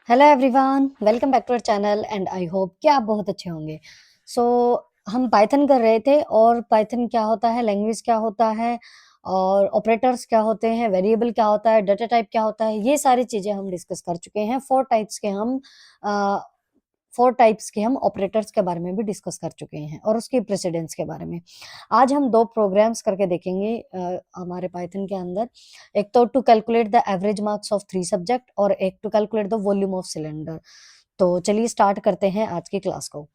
Hello everyone, welcome back to our channel and I hope कि आप बहुत अच्छे होंगे। सो हम पाइथन कर रहे थे और पाइथन क्या होता है, लैंग्वेज क्या होता है और ऑपरेटर्स क्या होते हैं, वेरिएबल क्या होता है, डाटा टाइप क्या होता है, ये सारी चीज़ें हम डिस्कस कर चुके हैं। 4 टाइप्स के हम ऑपरेटर्स के बारे में भी डिस्कस कर चुके हैं और उसके प्रेसिडेंस के बारे में। आज हम 2 प्रोग्राम्स करके देखेंगे हमारे पाइथन के अंदर। एक तो to calculate the average marks of 3 subject और एक to calculate the volume of cylinder. तो चलिए स्टार्ट करते हैं आज की क्लास को।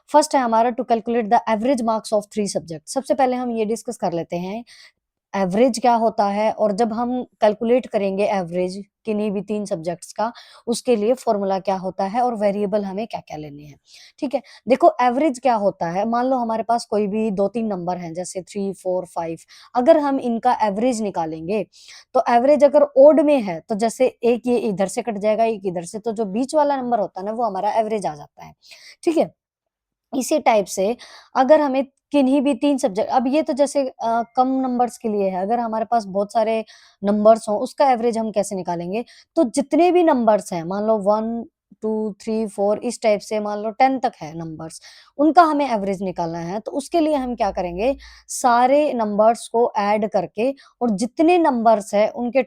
फर्स्ट है हमारा to calculate the average marks of 3 subject. सबसे पहले हम ये डिस्कस कर लेते हैं एवरेज क्या होता है और जब हम कैलकुलेट करेंगे एवरेज किन्हीं भी 3 सब्जेक्ट्स का, उसके लिए फॉर्मूला क्या होता है और वेरिएबल हमें क्या-क्या लेने हैं। ठीक है? देखो एवरेज क्या होता है, मान लो हमारे पास कोई भी 2-3 नंबर हैं जैसे 3, 4, 5, अगर हम इनका एवरेज निकालेंगे, तो एवरेज अगर ओड में है, तो जैसे एक ये इधर से कट जाएगा, एक इधर से, तो जो बीच वाला नंबर होता है ना, वो हमारा एवरेज आ जाता है। ठीक है? इसी टाइप से अगर हमें किन्हीं भी 3 सब्जेक्ट, अब ये तो जैसे कम नंबर्स के लिए है, अगर हमारे पास बहुत सारे नंबर्स हों, उसका एवरेज हम कैसे निकालेंगे? तो जितने भी नंबर्स हैं, मान लो 1, 2, 3, 4 इस टाइप से मान लो 10 तक है नंबर्स, उनका हमें एवरेज निकालना है, तो उसके लिए हम क्या करेंगे? सारे नंबर्स को ऐड करके और जितने नंबर्स हैं उनके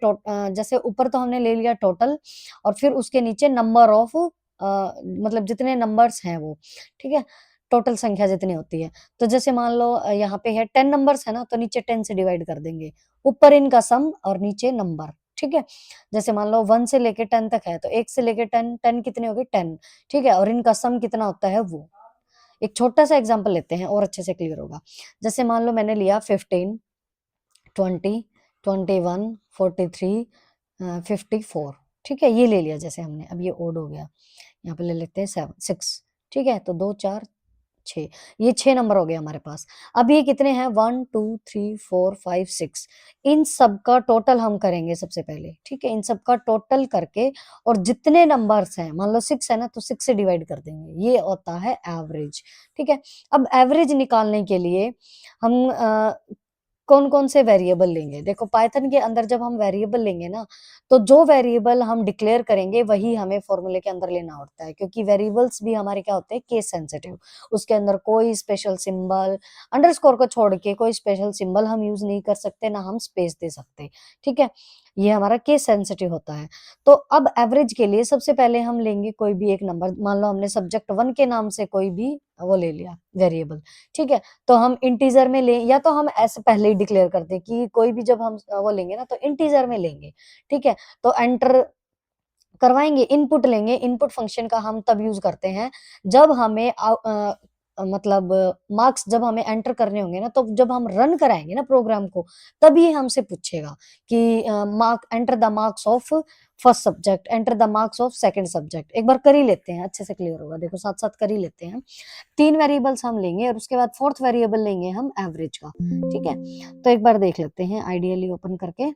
जैसे ऊपर तो हमने ले लिया टोटल और फिर उसके नीचे नंबर ऑफ मतलब जितने नंबर्स हैं वो, ठीक है? टोटल संख्या जितनी होती है। तो जैसे मान लो यहाँ पे है 10 नंबर्स है ना, तो नीचे 10 से डिवाइड कर देंगे। ऊपर इनका सम और नीचे नंबर, ठीक है? जैसे मान लो 1 से लेके 10 तक है, तो 1 से लेके 10, 10 कितने हो गए? 10, ठीक है? और इनका सम कितना होता है वो। एक छोटा-सा एग्ज़ाम्पल लेते हैं और अच्छे से क्लियर होगा। जैसे मान लो मैंने लिया 15, 20, 21, 43 54, ठीक है? ये ले लिया जैसे हमने, अब ये ओड हो गया। यहाँ पे ले लेते हैं 7 6, ठीक है? तो 2 4 6, ये 6 नंबर हो गए हमारे पास। अब ये कितने हैं? 1 2 3 4 5 6, इन सब का टोटल हम करेंगे सबसे पहले, ठीक है? इन सब का टोटल करके और जितने नंबर्स हैं, मान लो 6 है ना, तो 6 से डिवाइड कर देंगे। ये होता है एवरेज, ठीक है? अब एवरेज निकालने के लिए हम कौन-कौन से वेरिएबल लेंगे? देखो पाइथन के अंदर जब हम वेरिएबल लेंगे ना, तो जो वेरिएबल हम डिक्लेयर करेंगे वही हमें फ़ॉर्मूले के अंदर लेना होता है, क्योंकि वेरिएबल्स भी हमारे क्या होते हैं, केस सेंसिटिव। उसके अंदर कोई स्पेशल सिंबल, अंडरस्कोर को छोड़ के कोई स्पेशल सिंबल हम यूज़ नहीं कर सकते, ना हम स्पेस दे सकते, ठीक है? ये हमारा केस सेंसिटिव होता है। तो अब एवरेज के लिए सबसे पहले हम लेंगे कोई भी एक नंबर, मान लो हमने सब्जेक्ट 1 के नाम से कोई भी वो ले लिया वेरिएबल, ठीक है? तो हम इंटीजर में लें या तो हम ऐसे पहले ही डिक्लेयर कर दें कि कोई भी जब हम वो लेंगे ना, तो इंटीजर में लेंगे, ठीक है? तो एंटर करवाएँगे, इनपुट लेंगे, इनपुट फ़ंक्शन का हम तब यूज़ करते हैं जब हमें मतलब मार्क्स जब हमें एंटर करने होंगे ना, तो जब हम रन कराएँगे ना प्रोग्राम को, तभी हमसे पूछेगा कि mark enter the marks of first subject, enter the marks of second subject. एक बार कर ही लेते हैं, अच्छे से क्लियर होगा। देखो साथ-साथ कर ही लेते हैं। 3 वेरिएबल्स हम लेंगे और उसके बाद 4th वेरिएबल लेंगे हम एवरेज का, ठीक है? तो एक बार देख लेते हैं आइडियली ओपन करके।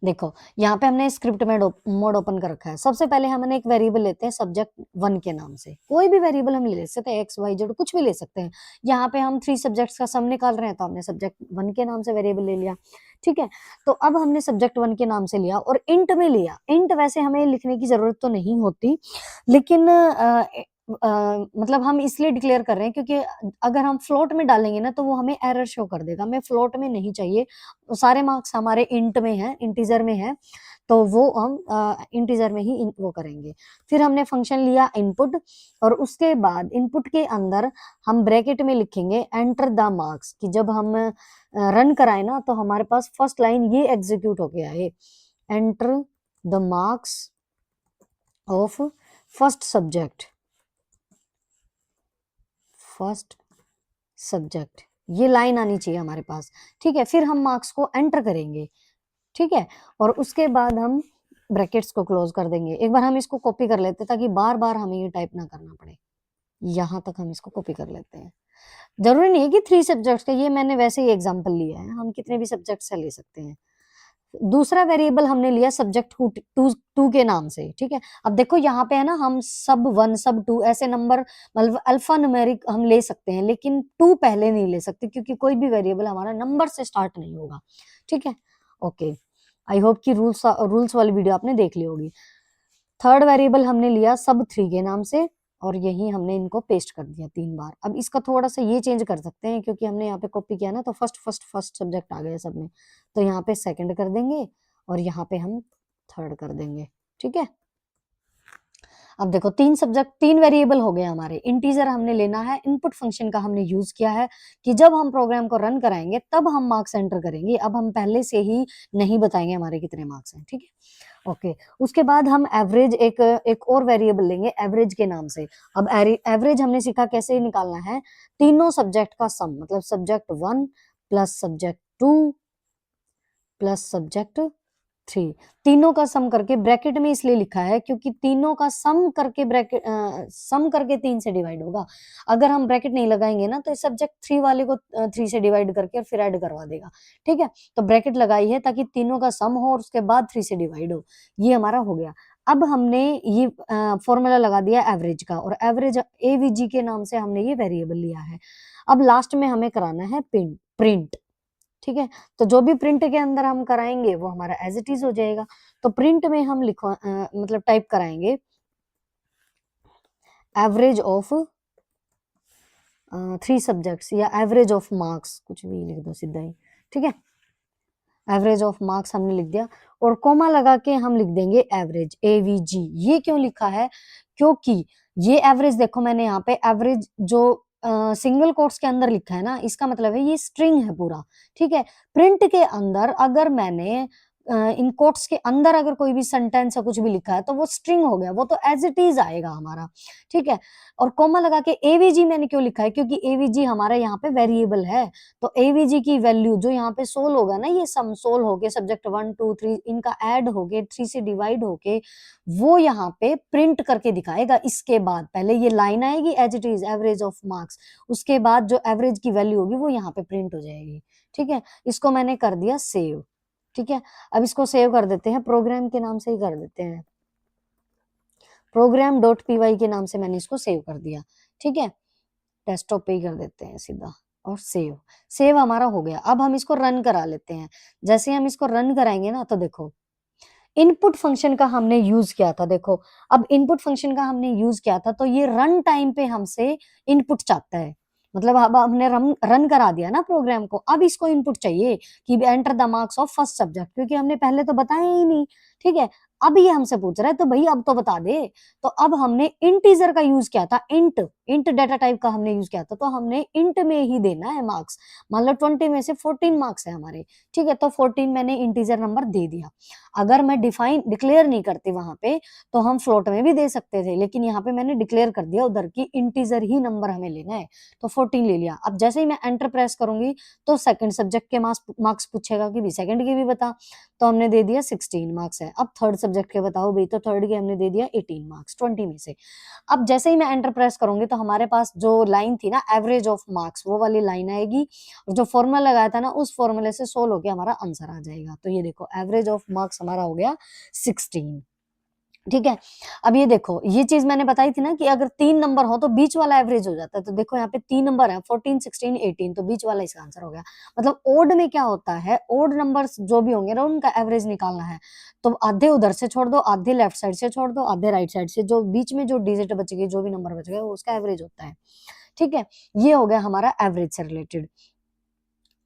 देखो, यहाँ पे हमने स्क्रिप्ट मोड ओपन कर रखा है। सबसे पहले हमने एक वेरिएबल लेते हैं सब्जेक्ट 1 के नाम से। कोई भी वेरिएबल हम ले सकते हैं, एक्स, वाई, जेड कुछ भी ले सकते हैं। यहाँ पे हम 3 सब्जेक्ट्स का सम निकाल रहे हैं, तो हमने सब्जेक्ट 1 के नाम से वेरिएबल ले लिया, ठीक है? तो अब हमने सब्जेक्ट 1 के नाम से लिया और इंट में लिया। इंट वैसे हमें लिखने की ज़रूरत तो नहीं होती, लेकिन मतलब हम इसलिए डिक्लेयर कर रहे हैं क्योंकि अगर हम फ्लोट में डालेंगे ना, तो वो हमें एरर शो कर देगा। हमें फ्लोट में नहीं चाहिए, सारे मार्क्स हमारे इंट में हैं, इंटीजर में हैं, तो वो हम इंटीजर में ही वो करेंगे। फिर हमने फंक्शन लिया इनपुट और उसके बाद इनपुट के अंदर हम ब्रैकेट में लिखेंगे एंटर द मार्क्स, कि जब हम रन कराएँ ना, तो हमारे पास फर्स्ट लाइन ये एग्ज़ीक्यूट होके आए, enter the marks of first subject, first subject, ये लाइन आनी चाहिए हमारे पास, ठीक है? फिर हम मार्क्स को एंटर करेंगे, ठीक है? और उसके बाद हम ब्रैकेट्स को क्लोज़ कर देंगे। एक बार हम इसको कॉपी कर लेते हैं ताकि बार-बार हमें ये टाइप ना करना पड़े। यहाँ तक हम इसको कॉपी कर लेते हैं। ज़रूरी नहीं है कि 3 सब्जेक्ट्स का, ये मैंने वैसे ही एग्ज़ाम्पल लिया है, हम कितने भी सब्जेक्ट्स से ले सकते हैं। दूसरा वेरिएबल हमने लिया सब्जेक्ट टू के नाम से, ठीक है? अब देखो यहाँ पे है ना, हम सब 1 सब 2 ऐसे नंबर मतलब अल्फ़ा न्यूमेरिक हम ले सकते हैं, लेकिन 2 पहले नहीं ले सकते क्योंकि कोई भी वेरिएबल हमारा नंबर से स्टार्ट नहीं होगा, ठीक है? ओके। आई होप कि रूल्स वाली वीडियो आपने देख ली होगी। थर्ड वेरिएबल हमने लिया sub3 के नाम से और यही हमने इनको पेस्ट कर दिया 3 बार। अब इसका थोड़ा सा ये चेंज कर सकते हैं क्योंकि हमने यहाँ पे कॉपी किया ना, तो फर्स्ट सब्जेक्ट आ गया सब में, तो यहाँ पे सेकंड कर देंगे और यहाँ पे हम थर्ड कर देंगे। ठीक है, अब देखो 3 वेरिएबल हो गए हमारे। इंटीजर हमने लेना है, इनपुट फंक्शन का हमने यूज किया है कि जब हम प्रोग्राम को रन कराएंगे तब हम मार्क्स एंटर करेंगे। अब हम पहले से ही नहीं बताएंगे हमारे कितने मार्क्स हैं। ठीक है, ओके। उसके बाद हम एवरेज एक और वेरिएबल लेंगे एवरेज के नाम से। अब एवरेज हमने सीखा कैसे निकालना है, तीनों सब्जेक्ट का सम, मतलब subject 1 plus subject 2 plus subject 3, तीनों का सम करके ब्रैकेट में इसलिए लिखा है क्योंकि तीनों का सम करके सम करके 3 से डिवाइड होगा। अगर हम ब्रैकेट नहीं लगाएंगे ना तो सब्जेक्ट 3 वाले को 3 से डिवाइड करके और फिर ऐड करवा देगा। ठीक है, तो ब्रैकेट लगाई है ताकि तीनों का सम हो और उसके बाद 3 से डिवाइड हो। ये हमारा हो गया। अब हमने ये फॉर्मूला लगा दिया एवरेज का, और एवरेज एवीजी के नाम से हमने ये वेरिएबल लिया है। अब लास्ट में हमें कराना है प्रिंट। ठीक है, तो जो भी प्रिंट के अंदर हम कराएंगे वो हमारा एज इट इज हो जाएगा। तो प्रिंट में हम मतलब टाइप कराएंगे एवरेज ऑफ 3 सब्जेक्ट्स या एवरेज ऑफ मार्क्स, कुछ भी लिख दो सीधा ही। ठीक है, एवरेज ऑफ मार्क्स हमने लिख दिया और कोमा लगा के हम लिख देंगे एवरेज एवीजी। ये क्यों लिखा है, क्योंकि ये एवरेज देखो मैंने यहाँ पे एवरेज जो सिंगल कोट्स के अंदर लिखा है ना, इसका मतलब है ये स्ट्रिंग है पूरा। ठीक है, प्रिंट के अंदर अगर मैंने इन कोट्स के अंदर अगर कोई भी सेंटेंस या कुछ भी लिखा है तो वो स्ट्रिंग हो गया, वो तो एज इट इज आएगा हमारा। ठीक है, और कोमा लगा के एवीजी मैंने क्यों लिखा है, क्योंकि एवीजी हमारा यहाँ पे वेरिएबल है। तो एवीजी की वैल्यू जो यहाँ पे सोल होगा ना, ये सम सोल होके सब्जेक्ट 1 2 3 इनका ऐड होके 3 से डिवाइड होके वो यहाँ पे प्रिंट करके दिखाएगा। इसके बाद पहले ये लाइन आएगी as it is average of marks, उसके बाद जो एवरेज की वैल्यू होगी वो यहाँ पे प्रिंट हो जाएगी। ठीक है, इसको मैंने कर दिया सेव। ठीक है, अब इसको सेव कर देते हैं, प्रोग्राम के नाम से ही कर देते हैं, program.py के नाम से मैंने इसको सेव कर दिया। ठीक है, डेस्कटॉप पे ही कर देते हैं सीधा और सेव हमारा हो गया। अब हम इसको रन करा लेते हैं। जैसे हम इसको रन कराएंगे ना तो देखो इनपुट फंक्शन का हमने यूज किया था। देखो अब इनपुट फंक्शन का हमने यूज किया था तो ये रन टाइम पे हमसे इनपुट चाहता है, मतलब अब हमने रन करा दिया ना प्रोग्राम को, अब इसको इनपुट चाहिए कि enter the marks of first subject, क्योंकि हमने पहले तो बताया ही नहीं। ठीक है, अब ये हमसे पूछ रहा है तो भाई अब तो बता दे। तो अब हमने इंटीजर का यूज किया था, इंट डाटा टाइप का हमने यूज किया था, तो हमने इंट में ही देना है मार्क्स। मान लो 20 में से 14 मार्क्स है हमारे। ठीक है, तो 14 मैंने इंटीजर नंबर दे दिया। अगर मैं डिक्लेयर नहीं करती वहां पे तो हम फ्लोट में भी दे सकते थे, लेकिन यहाँ पे मैंने डिक्लेयर कर दिया उधर की इंटीजर ही नंबर हमें लेना है, तो 14 ले लिया। अब जैसे ही मैं एंटर प्रेस करूंगी तो सेकंड सब्जेक्ट के मार्क्स पूछेगा कि भी सेकंड के भी बता, तो हमने दे दिया 16 मार्क्स है। अब थर्ड सब्जेक्ट के बताओ भाई, तो थर्ड के हमने दे दिया 18 मार्क्स 20 में से। अब जैसे ही मैं एंटर प्रेस करूंगी तो हमारे पास जो लाइन थी ना एवरेज ऑफ मार्क्स, वो वाली लाइन आएगी और जो फॉर्मूला लगाया था ना उस फॉर्मूले से सोल्व होके हमारा आंसर आ जाएगा। तो ये देखो एवरेज ऑफ मार्क्स हमारा हो गया 16। ठीक है, अब ये देखो ये चीज मैंने बताई थी ना कि अगर 3 नंबर हो तो बीच वाला एवरेज हो जाता है। तो देखो यहाँ पे 3 नंबर है 14 16 18, तो बीच वाला इसका आंसर हो गया। मतलब ओड में क्या होता है, ओड नंबर्स जो भी होंगे ना उनका एवरेज निकालना है, तो आधे उधर से छोड़ दो, आधे लेफ्ट साइड से छोड़ दो, आधे राइट साइड से, जो बीच में जो डिजिट बच गई, जो भी नंबर बच गए वो उसका एवरेज होता है। ठीक है, ये हो गया हमारा एवरेज से रिलेटेड।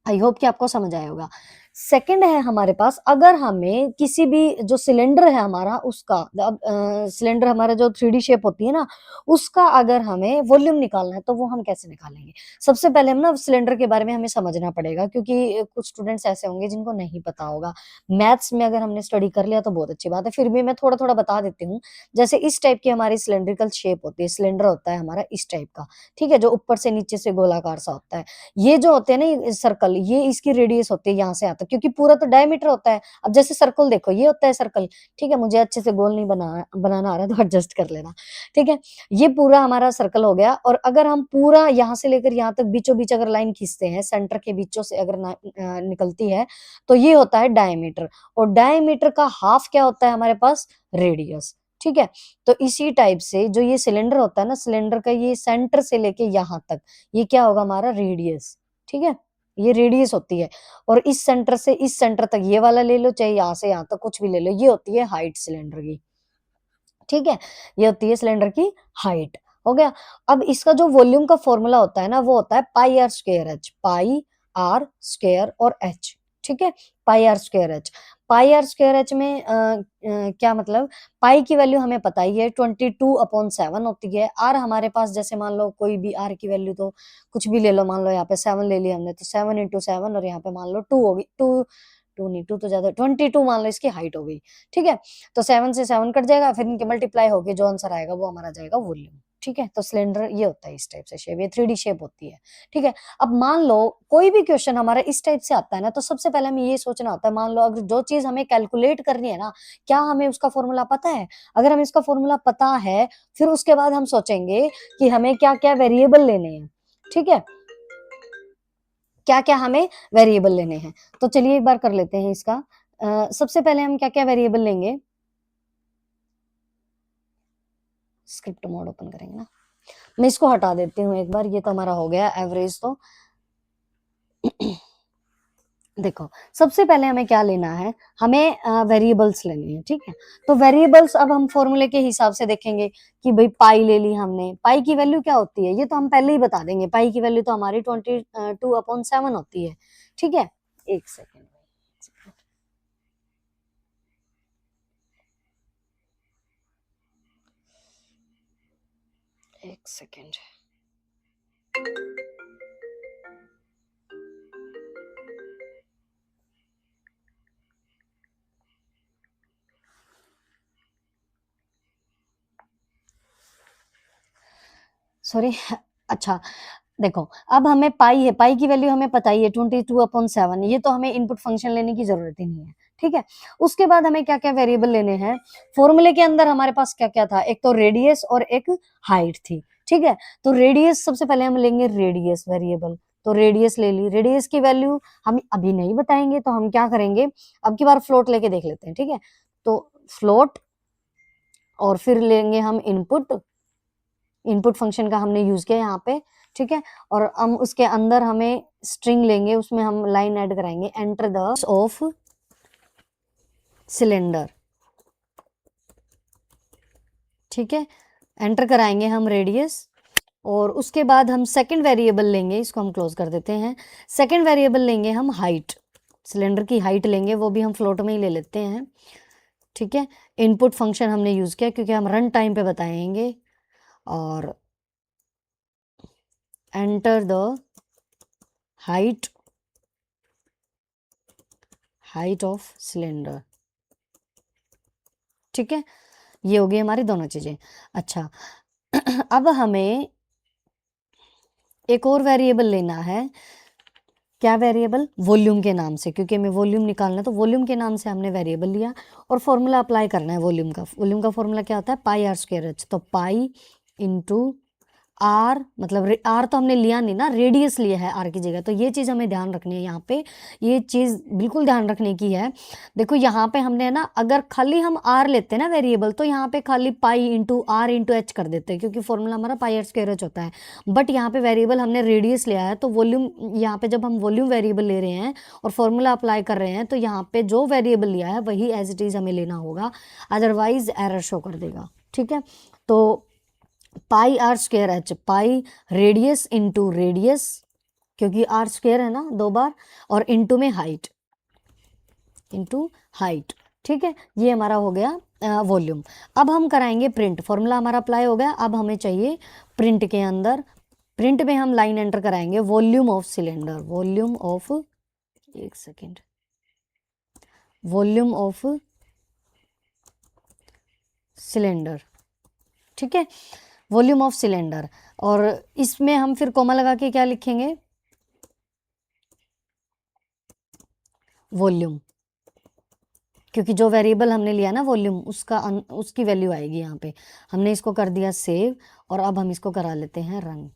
आई होप कि आपको समझ आया होगा। सेकंड है हमारे पास, अगर हमें किसी भी जो सिलेंडर है हमारा उसका, अब सिलेंडर हमारा जो 3D शेप होती है ना उसका अगर हमें वॉल्यूम निकालना है तो वो हम कैसे निकालेंगे। सबसे पहले हम ना सिलेंडर के बारे में हमें समझना पड़ेगा, क्योंकि कुछ स्टूडेंट्स ऐसे होंगे जिनको नहीं पता होगा। मैथ्स में अगर हमने स्टडी कर लिया तो बहुत अच्छी बात है, फिर भी मैं थोड़ा थोड़ा बता देती हूँ। जैसे इस टाइप की हमारी सिलेंड्रिकल शेप होती है, सिलेंडर होता है हमारा इस टाइप का। ठीक है, जो ऊपर से नीचे से गोलाकार सा होता है। ये जो होते हैं ना सर्कल, ये इसकी रेडियस होती है यहाँ से आता है, क्योंकि पूरा तो डायमीटर होता है। अब जैसे सर्कल देखो ये होता है सर्कल। ठीक है, मुझे अच्छे से गोल नहीं बनाना आ रहा तो एडजस्ट कर लेना। ठीक है, ये पूरा हमारा सर्कल हो गया। और अगर हम पूरा यहाँ से लेकर यहाँ तक बीचों बीच अगर लाइन खींचते हैं, सेंटर के बीचों से अगर निकलती है तो ये होता है डायमीटर। और डायमीटर का हाफ क्या होता है हमारे पास, रेडियस। ठीक है, तो इसी टाइप से जो ये सिलेंडर होता है ना, सिलेंडर का ये सेंटर से लेके यहाँ तक ये क्या होगा हमारा रेडियस। ठीक है, ये रेडियस होती है, और इस सेंटर से इस सेंटर तक ये वाला ले लो, चाहे यहाँ से यहाँ तक कुछ भी ले लो, ये होती है हाइट सिलेंडर की। ठीक है, ये होती है सिलेंडर की हाइट। हो गया। अब इसका जो वॉल्यूम का फॉर्मूला होता है ना, वो होता है pi R square H, pi R square और एच। ठीक है, pi R square H. Pi R square H में क्या मतलब, पाई की वैल्यू हमें पता ही है 22/7 होती है। आर हमारे पास, जैसे मान लो कोई भी आर की वैल्यू तो कुछ भी ले लो, मान लो यहाँ पे 7 ले लिया हमने, तो 7 × 7, और यहाँ पे मान लो 2 होगी, 2 नहीं, 2 तो ज्यादा, 22 मान लो इसकी हाइट हो गई। ठीक है, तो 7 से 7 कट जाएगा, फिर इनके मल्टीप्लाई होके जो आंसर आएगा वो हमारा जाएगा वॉल्यूम। ठीक है, तो सिलेंडर ये होता है, इस टाइप से शेप, ये 3D शेप होती है। ठीक है, अब मान लो कोई भी क्वेश्चन हमारा इस टाइप से आता है ना, तो सबसे पहले हमें ये सोचना होता है, मान लो अगर जो चीज हमें कैलकुलेट करनी है ना, क्या हमें उसका फॉर्मूला पता है? अगर हमें इसका फॉर्मूला पता है, फिर उसके बाद हम सोचेंगे कि हमें क्या क्या वेरिएबल लेने हैं। ठीक है, क्या क्या हमें वेरिएबल लेने हैं, तो चलिए एक बार कर लेते हैं इसका। सबसे पहले हम क्या क्या वेरिएबल लेंगे, स्क्रिप्ट मोड ओपन करेंगे ना, मैं इसको हटा देती हूँ एक बार, ये तो हमारा हो गया एवरेज। तो देखो, सबसे पहले हमें क्या लेना है, हमें वेरिएबल्स लेने हैं। ठीक है, तो वेरिएबल्स अब हम फॉर्मूले के हिसाब से देखेंगे कि भाई पाई ले ली हमने, पाई की वैल्यू क्या होती है, ये तो हम पहले ही बता देंगे, पाई की वैल्यू तो हमारी 22/7 होती है। ठीक है, एक सेकेंड, एक सेकेंड। सॉरी। अच्छा, देखो, अब हमें पाई है, पाई की वैल्यू हमें पता ही है 22/7, ये तो हमें इनपुट फंक्शन लेने की जरूरत ही नहीं है। ठीक है, उसके बाद हमें क्या क्या वेरिएबल लेने हैं, फॉर्मूले के अंदर हमारे पास क्या क्या था, एक तो रेडियस और एक हाइट थी। ठीक है, तो रेडियस सबसे पहले हम लेंगे, रेडियस वेरिएबल, तो रेडियस ले ली, रेडियस की वैल्यू हम अभी नहीं बताएंगे, तो हम क्या करेंगे, अब की बार फ्लोट लेके देख लेते हैं। ठीक है, तो फ्लोट, और फिर लेंगे हम इनपुट, इनपुट फंक्शन का हमने यूज किया यहाँ पे। ठीक है, और हम उसके अंदर हमें स्ट्रिंग लेंगे, उसमें हम लाइन ऐड कराएंगे, एंटर द ऑफ सिलेंडर। ठीक है, एंटर कराएंगे हम रेडियस, और उसके बाद हम सेकंड वेरिएबल लेंगे, इसको हम क्लोज कर देते हैं। सेकंड वेरिएबल लेंगे हम हाइट, सिलेंडर की हाइट लेंगे, वो भी हम फ्लोट में ही ले लेते हैं। ठीक है, इनपुट फंक्शन हमने यूज किया क्योंकि हम रन टाइम पे बताएंगे, और enter the height, height of cylinder. ठीक है, ये हो गई हमारी दोनों चीजें। अच्छा, अब हमें एक और वेरिएबल लेना है, क्या वेरिएबल, वॉल्यूम के नाम से, क्योंकि हमें वॉल्यूम निकालना है, तो वॉल्यूम के नाम से हमने वेरिएबल लिया, और फॉर्मूला अप्लाई करना है वॉल्यूम का। वॉल्यूम का फॉर्मूला क्या होता है, पाई आर स्क्वायर एच, तो पाई इंटू आर, मतलब आर तो हमने लिया नहीं ना, रेडियस लिया है आर की जगह, तो ये चीज हमें ध्यान रखनी है यहाँ पे, ये चीज बिल्कुल ध्यान रखने की है। देखो यहाँ पे हमने ना, अगर खाली हम आर लेते हैं ना वेरिएबल, तो यहाँ पे खाली pi into R into H कर देते हैं, क्योंकि फॉर्मूला हमारा पाई आर स्क्वायर एच होता है। बट यहाँ पे वेरिएबल हमने रेडियस लिया है, तो वॉल्यूम, यहाँ पे जब हम वॉल्यूम वेरिएबल ले रहे हैं और फॉर्मूला अप्लाई कर रहे हैं, तो यहाँ पे जो वेरिएबल लिया है वही एज इट इज हमें लेना होगा, अदरवाइज एरर शो कर देगा। ठीक है, तो pi R square H, pi radius into radius, क्योंकि आर स्क्वायर है ना 2 बार, और इंटू में हाइट, इंटू हाइट। ठीक है, ये हमारा हो गया वॉल्यूम। अब हम कराएंगे प्रिंट, फॉर्मूला हमारा अप्लाई हो गया, अब हमें चाहिए प्रिंट के अंदर, प्रिंट में हम लाइन एंटर कराएंगे, volume of cylinder, volume of, एक सेकेंड, वॉल्यूम ऑफ सिलेंडर। ठीक है, वॉल्यूम ऑफ सिलेंडर, और इसमें हम फिर कोमा लगा के क्या लिखेंगे, वॉल्यूम, क्योंकि जो वेरिएबल हमने लिया ना वॉल्यूम, उसका उसकी वैल्यू आएगी यहाँ पे। हमने इसको कर दिया सेव, और अब हम इसको करा लेते हैं रन।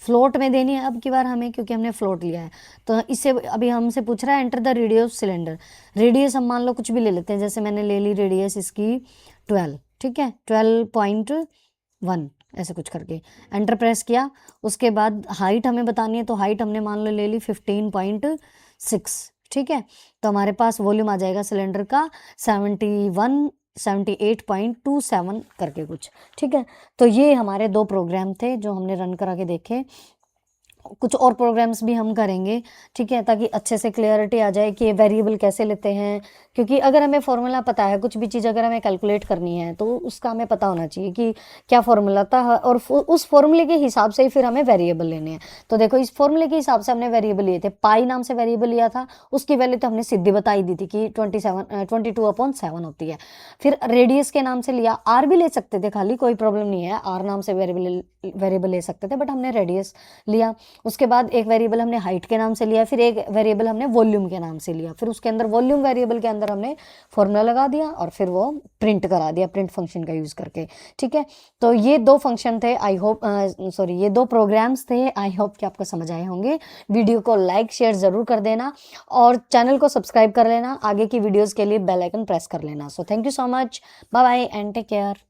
फ्लोट में देनी है अब की बार हमें, क्योंकि हमने फ्लोट लिया है, तो इससे अभी हमसे पूछ रहा है enter the radius cylinder. Radius हम मान लो कुछ भी ले लेते हैं, जैसे मैंने ले ली रेडियस इसकी 12। ठीक है, 12.1, ऐसे कुछ करके एंटर प्रेस किया। उसके बाद हाइट हमें बतानी है, तो हाइट हमने मान लो ले ली 15.6, ठीक है। तो हमारे पास वॉल्यूम आ जाएगा सिलेंडर का 78.27 करके कुछ, ठीक है। तो ये हमारे 2 प्रोग्राम थे जो हमने रन करा के देखे। कुछ और प्रोग्राम्स भी हम करेंगे, ठीक है, ताकि अच्छे से क्लियरिटी आ जाए कि ये वेरिएबल कैसे लेते हैं। क्योंकि अगर हमें फॉर्मूला पता है, कुछ भी चीज़ अगर हमें कैलकुलेट करनी है तो उसका हमें पता होना चाहिए कि क्या फॉर्मूला था, और उस फॉर्मूले के हिसाब से ही फिर हमें वेरिएबल लेने हैं। तो देखो इस फॉर्मूले के हिसाब से हमने वेरिएबल लिए थे, पाई नाम से वेरिएबल लिया था, उसकी वैल्यू तो हमने सीधी बताई दी थी कि 22/7 होती है। फिर रेडियस के नाम से लिया, आर भी ले सकते थे, खाली कोई प्रॉब्लम नहीं है, आर नाम से वेरिएबल ले सकते थे, बट हमने रेडियस लिया। उसके बाद एक वेरिएबल हमने हाइट के नाम से लिया, फिर एक वेरिएबल हमने वॉल्यूम के नाम से लिया, फिर उसके अंदर वॉल्यूम वेरिएबल के अंदर हमने फॉर्मूला लगा दिया और फिर वो प्रिंट करा दिया प्रिंट फंक्शन का यूज करके, ठीक है। तो ये 2 फंक्शन थे, आई होप सॉरी ये 2 प्रोग्राम्स थे, आई होप कि आपको समझ आए होंगे। वीडियो को लाइक शेयर जरूर कर देना और चैनल को सब्सक्राइब कर लेना, आगे की वीडियोज के लिए बेल आइकन प्रेस कर लेना। So thank you so much, bye bye and take care.